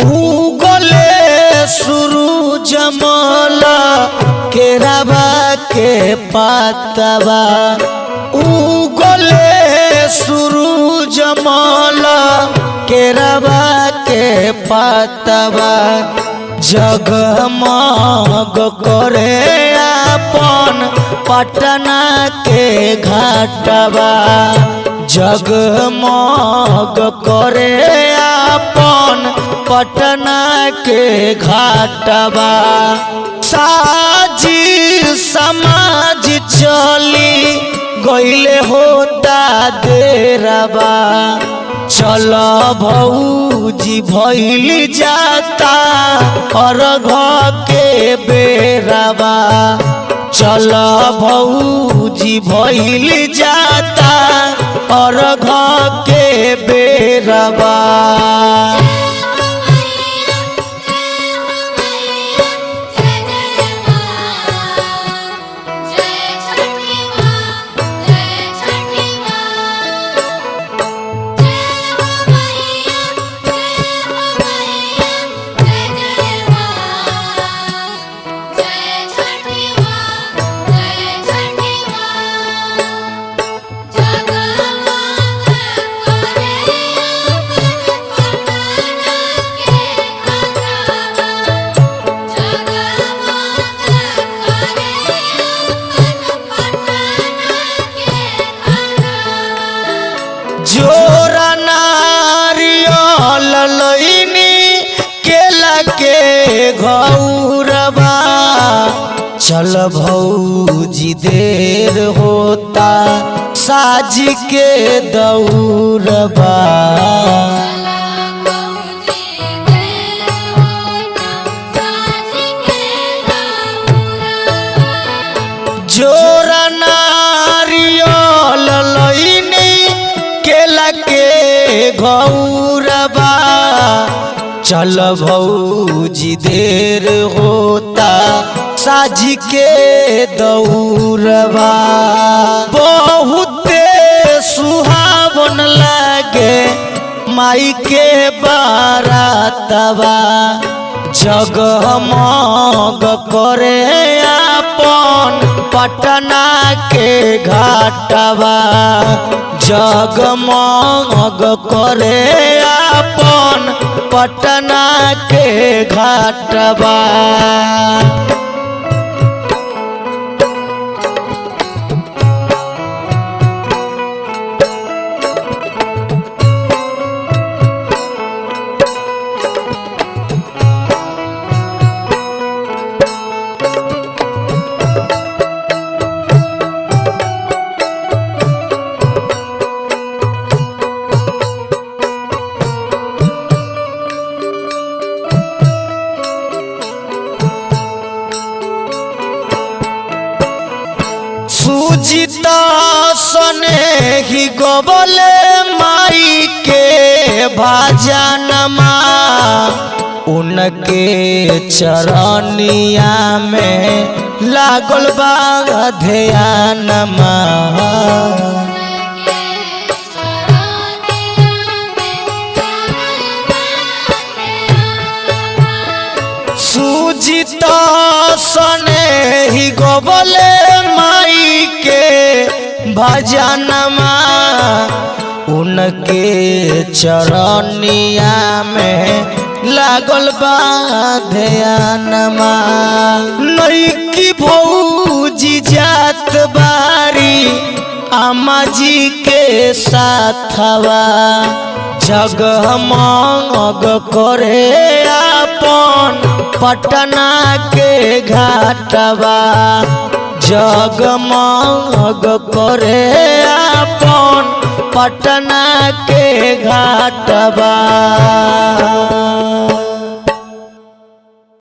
उगले सूरज मल केरावा के पातवा उगले सूरज मल केरावा के पातवा जगमग करे अपन पटना के घाटवा जगमग करे अपन पटना के घाटवा साजी समाज चली गईले होता देरबा चल भौजी भइल जाता अर्घ के बेरबा चल भौजी भइल जाता अर्घ के बेरबा। जोरा नारियल लईनी केला के घौरबा चल भौजी देर होता साज के दौरबा जोरा नारियल लईनी केला के घौरबा चल भौजी देर होता साज के दौरबा बहुते सुहावन लागे माई के बारातवा जगमग करे अपन पटना के घाटवा जगमग करे अपन पटना के घाटवा। सुजिता सने ही गोबले माई के भजनमा उनके चरनिया में लागल बा ध्यानमा सुजिता सने ही गोबले माई के भजनमा उनके चरनिया में लागल बा ध्यानमा नईकी भौजी जात बारी अम्मा जी के साथवा जगमग करे अपन पटना के घाटवा जगमग करे अपन पटना के घाटवा।